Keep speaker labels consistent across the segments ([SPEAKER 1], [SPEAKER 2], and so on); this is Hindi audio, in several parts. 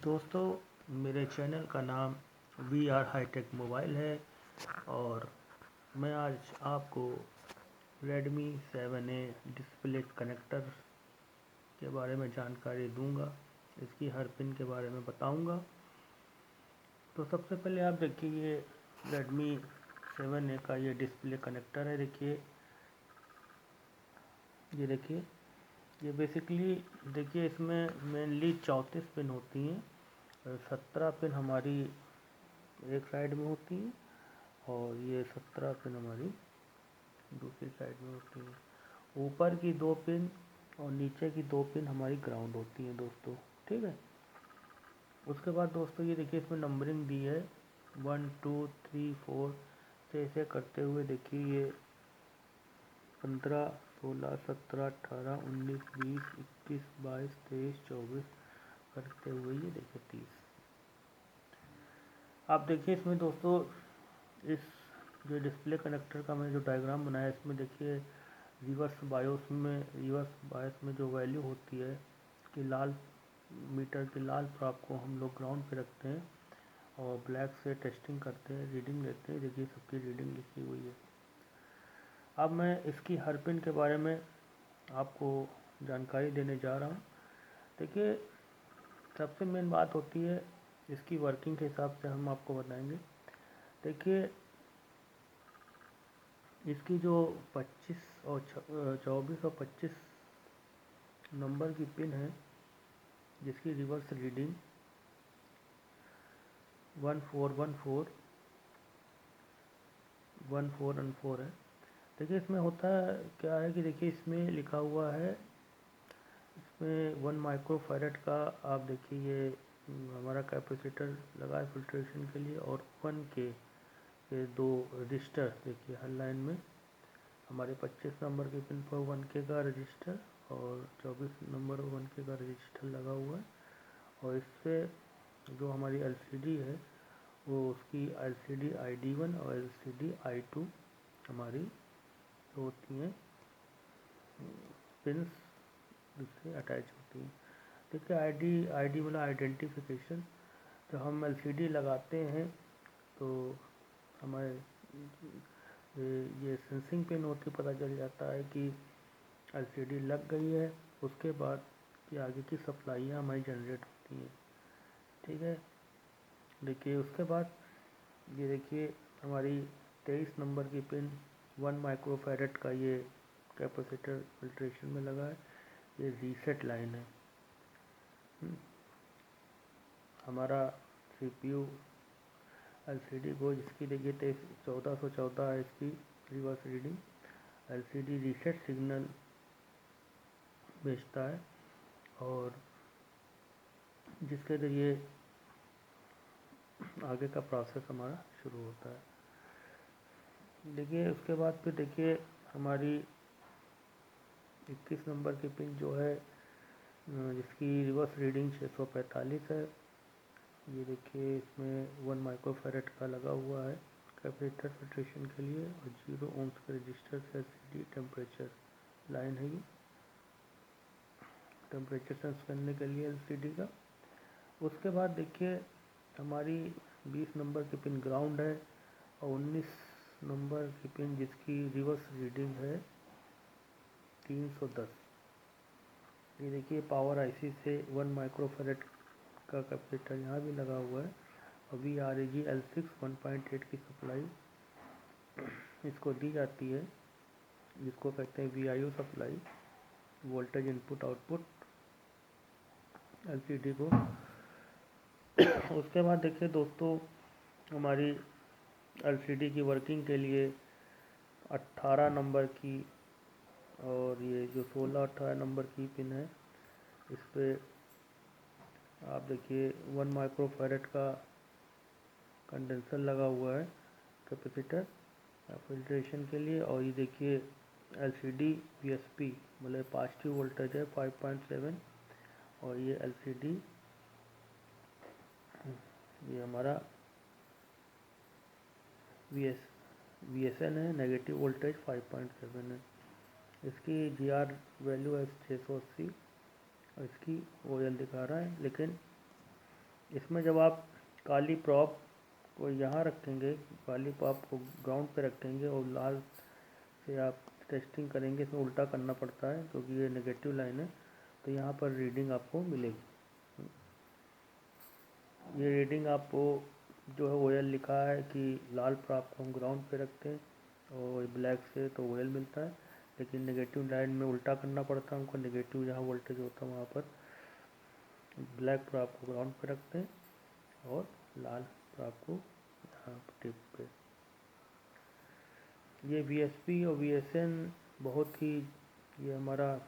[SPEAKER 1] दोस्तों, मेरे चैनल का नाम वी आर हाईटेक मोबाइल है और मैं आज आपको Redmi 7A डिस्प्ले कनेक्टर के बारे में जानकारी दूंगा। इसकी हर पिन के बारे में बताऊंगा। तो सबसे पहले आप देखिए, ये Redmi 7A का ये डिस्प्ले कनेक्टर है। देखिए ये बेसिकली देखिए, इसमें मेनली 34 पिन होती हैं। 17 पिन हमारी एक साइड में होती है और ये 17 पिन हमारी दूसरी साइड में होती है। ऊपर की 2 पिन और नीचे की 2 पिन हमारी ग्राउंड होती हैं दोस्तों, ठीक है। उसके बाद दोस्तों ये देखिए, इसमें नंबरिंग दी है 1 2 3 4 से ऐसे करते हुए देखिए, ये 15 16 17 18 19 20 21 22 23 24 करते हुए ये देखिए 30। आप देखिए इसमें दोस्तों, इस जो डिस्प्ले कनेक्टर का मैंने जो डायग्राम बनाया है, इसमें देखिए रिवर्स बायस में जो वैल्यू होती है कि लाल मीटर की लाल प्राप को हम लोग ग्राउंड पे रखते हैं और ब्लैक से टेस्टिंग करते हैं, रीडिंग लेते हैं। देखिए सबकी रीडिंग लिखी हुई है। अब मैं इसकी हर पिन के बारे में आपको जानकारी देने जा रहा हूँ। देखिए सबसे मेन बात होती है इसकी वर्किंग के हिसाब से हम आपको बताएंगे। देखिए इसकी जो 24 और 25 नंबर की पिन है, जिसकी रिवर्स रीडिंग 1414 1414 है। देखिए इसमें होता क्या है कि देखिए इसमें लिखा हुआ है, इसमें 1 माइक्रोफैरेड का आप देखिए ये हमारा कैपेसिटर लगा है फिल्ट्रेशन के लिए, और 1K ये 2 रजिस्टर देखिए हर लाइन में हमारे 25 नंबर की पिन पर 1K का रजिस्टर और 24 नंबर 1K का रजिस्टर लगा हुआ है। और इससे जो हमारी LCD है वो उसकी LCD ID1 और LCD I2 हमारी जो होती हैं पिन्स उससे अटैच होती हैं। देखिए ID वाला आइडेंटिफिकेशन, जब हम LCD लगाते हैं तो हमारे ये सेंसिंग पिन होती, पता चल जाता है कि LCD लग गई है। उसके बाद की आगे की सप्लाइयाँ हमारी जनरेट होती हैं, ठीक है। देखिए उसके बाद ये देखिए हमारी 23 नंबर की पिन 1 माइक्रोफैरेड का ये कैपेसिटर फिल्ट्रेशन में लगा है। ये रीसेट लाइन है। हमारा CPU LCD को, जिसकी देखिए 1414 है इसकी reverse reading, LCD reset signal भेजता है और जिसके जरिए आगे का प्रोसेस हमारा शुरू होता है। देखिए उसके बाद फिर देखिए हमारी 21 नंबर की पिन जो है, जिसकी रिवर्स रीडिंग 645 है। ये देखिए इसमें 1 माइक्रोफैरेड का लगा हुआ है कैपेसिटर फिल्ट्रेशन के लिए और 0 ohms के रजिस्टर से LCD टेम्परेचर लाइन है। ये टेम्परेचर सेंस करने के लिए LCD का। उसके बाद देखिए हमारी 20 नंबर की पिन ग्राउंड है और 19 नंबर की पिन जिसकी रिवर्स रीडिंग है 310। ये देखिए पावर IC से 1 माइक्रोफैरेड का कैपेसिटर यहाँ भी लगा हुआ है और VREG L6 1.8 की सप्लाई इसको दी जाती है, जिसको कहते हैं VIO supply, voltage input output LCD को। उसके बाद देखिए दोस्तों हमारी LCD की वर्किंग के लिए 18 नंबर की और ये जो 16-18 नंबर की पिन है, इस पर आप देखिए 1 माइक्रोफैरेड का कंडेंसर लगा हुआ है कैपेसिटर फिल्ट्रेशन के लिए। और ये देखिए LCD VSP मतलब पॉजिटिव वोल्टेज है 5.7 और ये LCD ये हमारा VSN है, नेगेटिव वोल्टेज 5.7 है। इसकी GR वैल्यू है 680 और इसकी OL दिखा रहा है, लेकिन इसमें जब आप काली प्रॉप को यहाँ रखेंगे, काली प्रॉप को ग्राउंड पे रखेंगे और लाल से आप टेस्टिंग करेंगे, इसमें उल्टा करना पड़ता है क्योंकि ये नेगेटिव लाइन है, तो यहाँ पर रीडिंग आपको मिलेगी। ये रीडिंग आपको जो है ओएल लिखा है कि लाल प्रॉप को हम ग्राउंड पे रखते हैं और ब्लैक से तो ओएल मिलता है, लेकिन नेगेटिव लाइन में उल्टा करना पड़ता है हमको। नेगेटिव जहाँ वोल्टेज होता है वहाँ पर ब्लैक प्रॉप को ग्राउंड पे रखते हैं और लाल प्रॉप को यहाँ टिप पे। ये वीएसपी और वीएसएन बहुत ही, ये हमारा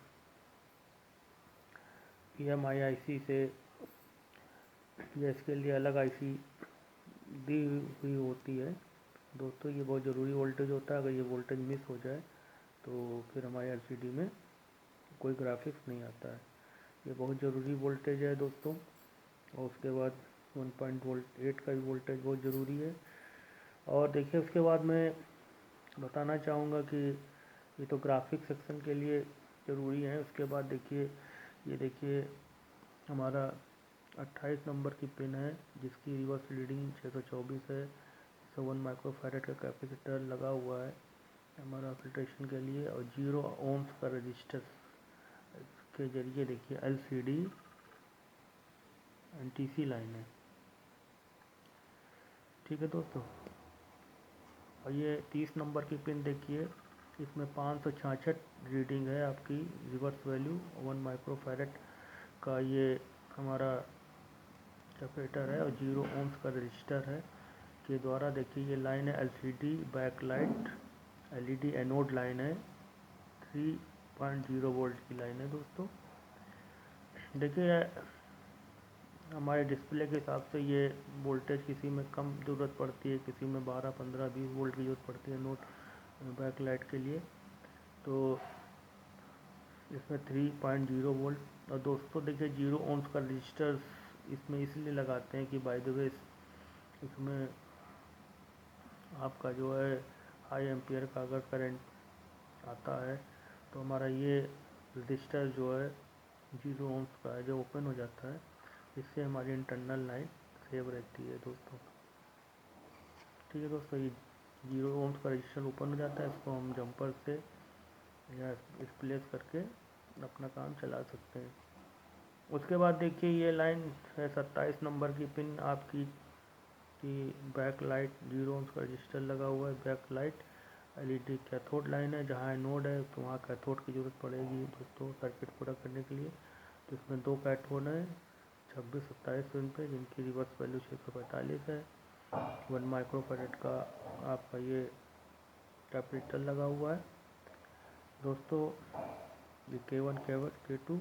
[SPEAKER 1] PMIIC से ये इसके लिए अलग आईसी दी हुई होती है दोस्तों। ये बहुत ज़रूरी वोल्टेज होता है, अगर ये वोल्टेज मिस हो जाए तो फिर हमारे एलसीडी में कोई ग्राफिक्स नहीं आता है। ये बहुत ज़रूरी वोल्टेज है दोस्तों। और उसके बाद 1.8 का भी वोल्टेज बहुत ज़रूरी है। और देखिए उसके बाद मैं बताना चाहूँगा कि ये तो ग्राफिक सेक्शन के लिए ज़रूरी है। उसके बाद देखिए, ये देखिए हमारा 28 नंबर की पिन है जिसकी रिवर्स रीडिंग 624 है। 1 माइक्रोफैरेड का कैपेसिटर लगा हुआ है हमारा फिल्ट्रेशन के लिए, और 0 ओम्स का रजिस्टर के जरिए देखिए एलसीडी एनटीसी लाइन है। ठीक है दोस्तों। और ये 30 नंबर की पिन देखिए, इसमें 566 रीडिंग है आपकी रिवर्स वैल्यू। 1 माइक्रोफैरेड का ये हमारा कैपेसिटर है और 0 ओम्स का रजिस्टर है के द्वारा देखिए ये लाइन है LCD backlight LED anode line है, 3.0 वोल्ट की लाइन है दोस्तों। देखिए हमारे डिस्प्ले के हिसाब से ये वोल्टेज किसी में कम ज़रूरत पड़ती है, किसी में 12, 15, 20 वोल्ट की ज़रूरत पड़ती है नोट बैकलाइट के लिए। तो इसमें 3.0 वोल्ट। और दोस्तों देखिए 0 ओम्स का रजिस्टर इसमें इसलिए लगाते हैं कि बाय द वे इसमें आपका जो है हाई एम्पियर का अगर करंट आता है तो हमारा ये रजिस्टर जो है 0 ओम्स का है जो ओपन हो जाता है, इससे हमारी इंटरनल लाइन सेव रहती है दोस्तों। ठीक है दोस्तों, ये 0 ओम्स का रजिस्टर ओपन हो जाता है, इसको हम जंपर से या स्प्लेस करके अपना काम चला सकते हैं। उसके बाद देखिए ये लाइन है 27 नंबर की पिन आपकी कि बैक लाइट 0 ओम्स का रजिस्टर लगा हुआ है। Back light LED cathode line है, जहाँ एनोड है तो वहाँ कैथोड की ज़रूरत पड़ेगी दोस्तों सर्किट पूरा करने के लिए। तो इसमें 2 कैथोड हैं 26-27 पिन पे, जिनकी रिवर्स वैल्यू 645 है। 1 माइक्रोफैरेड का आपका ये कैपेसिटर लगा हुआ है दोस्तों, ये K1 K2।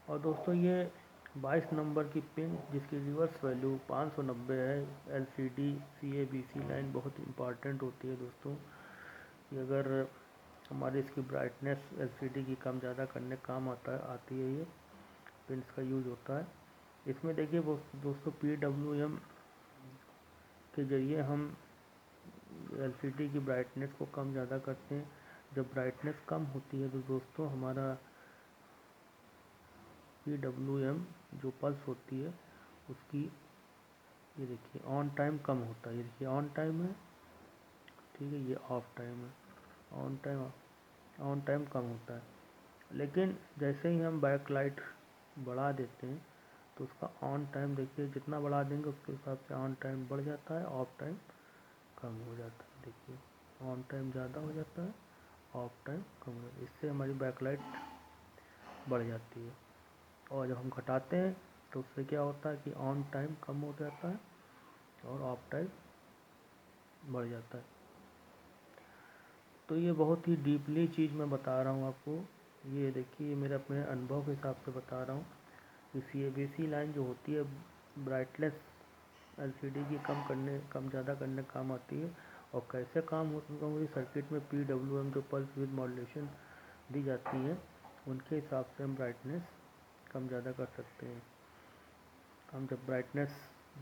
[SPEAKER 1] और दोस्तों ये 22 नंबर की पिन जिसकी रिवर्स वैल्यू 590 है, एलसीडी CABC लाइन बहुत इंपॉर्टेंट होती है दोस्तों। कि अगर हमारी इसकी ब्राइटनेस एलसीडी की कम ज़्यादा करने काम आती है, ये पिन्स का यूज़ होता है। इसमें देखिए दोस्तों PWM के ज़रिए हम एलसीडी की ब्राइटनेस को कम ज़्यादा करते हैं। जब ब्राइटनेस कम होती है तो दोस्तों हमारा PWM जो पल्स होती है उसकी, ये देखिए ऑन टाइम कम होता है। ये देखिए ऑन टाइम है, ठीक है, ये ऑफ टाइम है। ऑन टाइम कम होता है, लेकिन जैसे ही हम बैक लाइट बढ़ा देते हैं तो उसका ऑन टाइम देखिए जितना बढ़ा देंगे उसके हिसाब से ऑन टाइम बढ़ जाता है, ऑफ टाइम कम हो जाता है। देखिए ऑन टाइम ज़्यादा हो जाता है, ऑफ टाइम कम हो जाता है, इससे हमारी बैकलाइट बढ़ जाती है। और जब हम घटाते हैं तो उससे क्या होता है कि ऑन टाइम कम हो जाता है और ऑफ टाइम बढ़ जाता है। तो ये बहुत ही डीपली चीज़ मैं बता रहा हूँ आपको। ये देखिए मेरे अपने अनुभव के हिसाब से बता रहा हूँ कि CABC लाइन जो होती है ब्राइटनेस एलसीडी की कम ज़्यादा करने काम आती है। और कैसे काम होता है सर्किट में PWM जो पल्स विद मॉड्यूलेशन दी जाती है उनके हिसाब से हम ब्राइटनेस कम ज़्यादा कर सकते हैं। हम जब ब्राइटनेस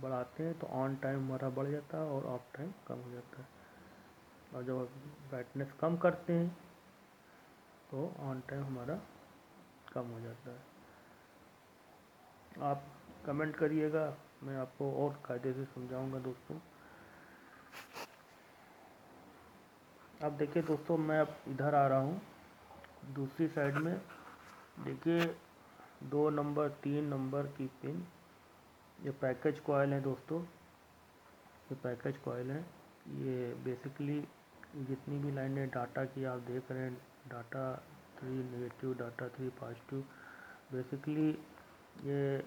[SPEAKER 1] बढ़ाते हैं तो ऑन टाइम हमारा बढ़ जाता है और ऑफ टाइम कम हो जाता है, और जब ब्राइटनेस कम करते हैं तो ऑन टाइम हमारा कम हो जाता है। आप कमेंट करिएगा, मैं आपको और कायदे से समझाऊंगा दोस्तों। अब देखिए दोस्तों, मैं अब इधर आ रहा हूँ दूसरी साइड में। देखिए 2 नंबर 3 नंबर की पिन, ये पैकेज कॉइल है दोस्तों, ये पैकेज कॉइल है। ये बेसिकली जितनी भी लाइनें डाटा की आप देख रहे हैं, data 3 negative, data 3 positive, basically ये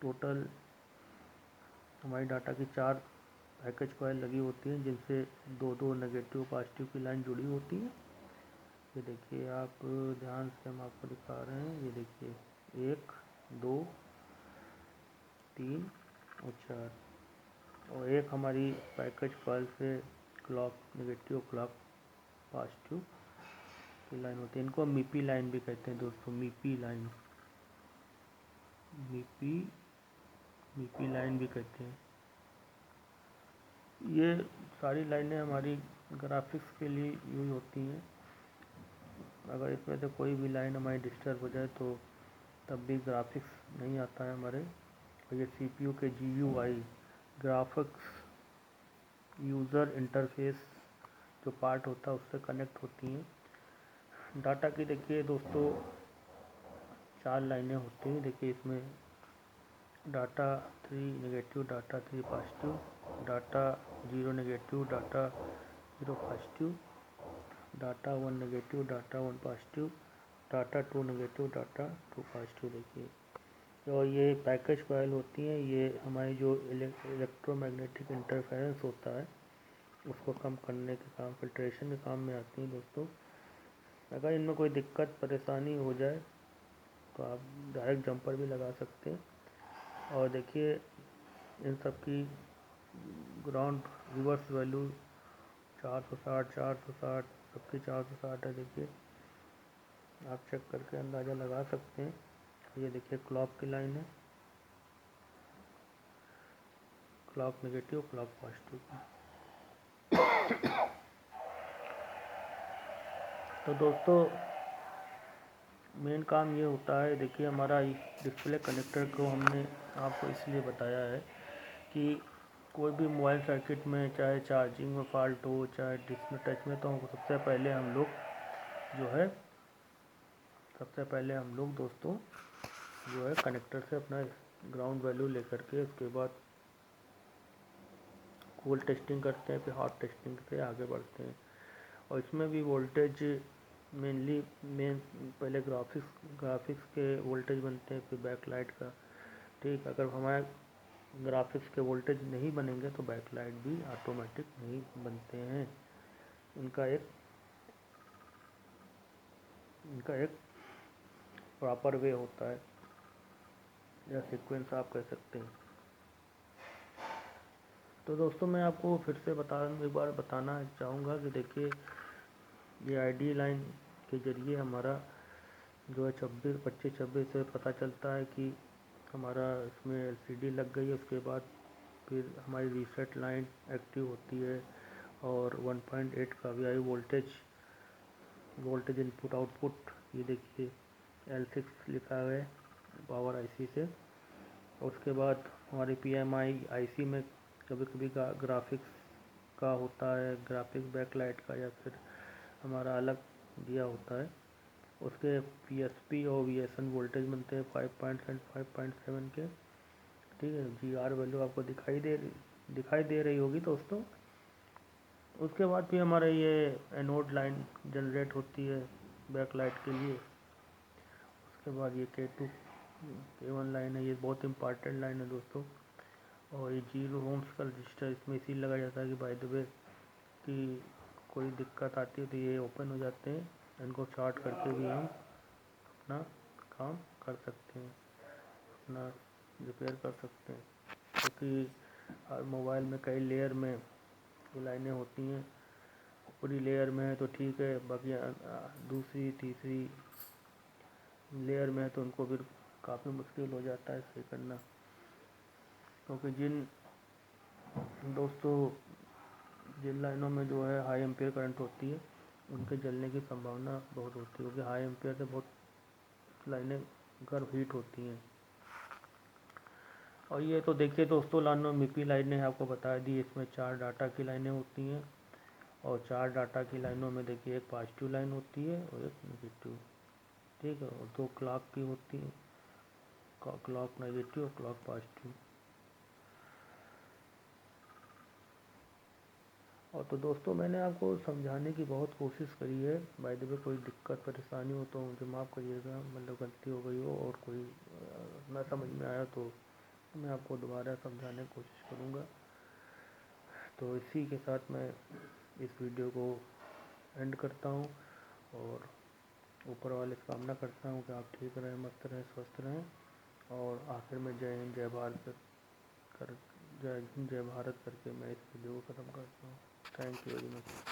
[SPEAKER 1] टोटल हमारी डाटा की 4 पैकेज कॉइल लगी होती हैं, जिनसे 2-2 नेगेटिव पॉजिटिव की लाइन जुड़ी होती है। ये देखिए आप ध्यान से, हम आपको दिखा रहे हैं। ये देखिए 1 2 3 और 4, और एक हमारी पैकेज कॉइल से क्लॉक नेगेटिव, क्लॉक पॉजिटिव की लाइन होती है। इनको मीपी लाइन भी कहते हैं दोस्तों, मीपी लाइन, मीपी लाइन भी कहते हैं। ये सारी लाइनें हमारी ग्राफिक्स के लिए यूज होती हैं। अगर इसमें से कोई भी लाइन हमारी डिस्टर्ब हो जाए तो तब भी ग्राफिक्स नहीं आता है हमारे। और ये सीपीयू के GUI, ग्राफिक्स यूज़र इंटरफेस जो पार्ट होता है उससे कनेक्ट होती हैं। डाटा की देखिए दोस्तों 4 लाइनें होती हैं। देखिए इसमें data 3 negative, data 3 positive, data 0 negative, data 0 positive, data 1 negative, data 1 positive, data 2 negative, data 2 positive. देखिए, और ये पैकेज कॉइल होती हैं, ये हमारी जो इलेक्ट्रोमैग्नेटिक इंटरफेरेंस होता है उसको कम करने के काम, फिल्ट्रेशन के काम में आती हैं दोस्तों। अगर इनमें कोई दिक्कत परेशानी हो जाए तो आप डायरेक्ट जंपर भी लगा सकते हैं। और देखिए इन सब की ग्राउंड रिवर्स वैल्यू 460 सबकी 460 है। देखिए आप चेक करके अंदाज़ा लगा सकते हैं। ये देखिए क्लॉक की लाइन है, क्लॉक नेगेटिव, क्लॉक पॉजिटिव। तो दोस्तों मेन काम ये होता है। देखिए हमारा डिस्प्ले कनेक्टर को हमने आपको इसलिए बताया है कि कोई भी मोबाइल सर्किट में चाहे चार्जिंग में फॉल्ट हो, चाहे डिस्प्ले टच में, तो सबसे पहले हम लोग दोस्तों जो है कनेक्टर से अपना ग्राउंड वैल्यू लेकर के उसके बाद कोल्ड टेस्टिंग करते हैं, फिर हॉट टेस्टिंग से आगे बढ़ते हैं। और इसमें भी वोल्टेज मेन पहले ग्राफिक्स के वोल्टेज बनते हैं, फिर बैकलाइट का। ठीक, अगर हमारे ग्राफिक्स के वोल्टेज नहीं बनेंगे तो बैकलाइट भी ऑटोमेटिक नहीं बनते हैं। इनका एक प्रॉपर वे होता है, या सीक्वेंस आप कह सकते हैं। तो दोस्तों मैं आपको फिर से एक बार बताना चाहूँगा कि देखिए ये आईडी लाइन के ज़रिए हमारा जो है 25-26 से पता चलता है कि हमारा इसमें LCD लग गई है। उसके बाद फिर हमारी रीसेट लाइन एक्टिव होती है, और 1.8 का VI वोल्टेज इनपुट आउटपुट, ये देखिए L6 लिखा है पावर IC से। उसके बाद हमारी PMI IC में कभी कभी ग्राफिक्स का होता है, ग्राफिक्स बैकलाइट का, या फिर हमारा अलग दिया होता है। उसके PSP और VSN वोल्टेज बनते हैं 5.7 5.7 के। ठीक है, GR वैल्यू आपको दिखाई दे रही होगी दोस्तों। उसके बाद भी हमारे ये एनोड लाइन जनरेट होती है बैकलाइट के लिए। उसके बाद ये K2 K1 लाइन है, ये बहुत इंपॉर्टेंट लाइन है दोस्तों। और ये 0 ohms का रजिस्टर इसमें इसीलिए लगाया जाता है कि बाय द वे कि कोई दिक्कत आती है तो ये ओपन हो जाते हैं, इनको शॉर्ट करके भी हम अपना काम कर सकते हैं, अपना रिपेयर कर सकते हैं। क्योंकि हर मोबाइल में कई लेयर में ये लाइनें होती हैं। पूरी लेयर में है तो ठीक है, बाकी दूसरी तीसरी लेयर में है तो उनको फिर काफ़ी मुश्किल हो जाता है सही करना। क्योंकि जिन लाइनों में जो है हाई एम्पियर करंट होती है उनके जलने की संभावना बहुत होती है, क्योंकि हाई एम्पियर से बहुत लाइनें गर्म हीट होती हैं। और ये तो देखिए दोस्तों, लाइनों MIPI लाइनें आपको बता दी, इसमें 4 डाटा की लाइनें होती हैं और 4 डाटा की लाइनों में देखिए एक पॉजिटिव लाइन होती है और एक नेगेटिव, ठीक है, और 2 क्लॉक की होती है, क्लॉक नेगेटिव और क्लॉक पॉजिटिव। और तो दोस्तों मैंने आपको समझाने की बहुत कोशिश करी है। बाय द वे कोई दिक्कत परेशानी हो तो मुझे माफ़ करिएगा, मतलब गलती हो गई हो और कोई ना समझ में आया तो मैं आपको दोबारा समझाने की कोशिश करूँगा। तो इसी के साथ मैं इस वीडियो को एंड करता हूँ और ऊपर वाले से कामना करता हूँ कि आप ठीक रहें, मस्त रहें, स्वस्थ रहें। और आखिर में जय हिंद जय भारत कर जय हिंद जय भारत करके मैं इस वीडियो को ख़त्म करता हूँ। Thank you very much.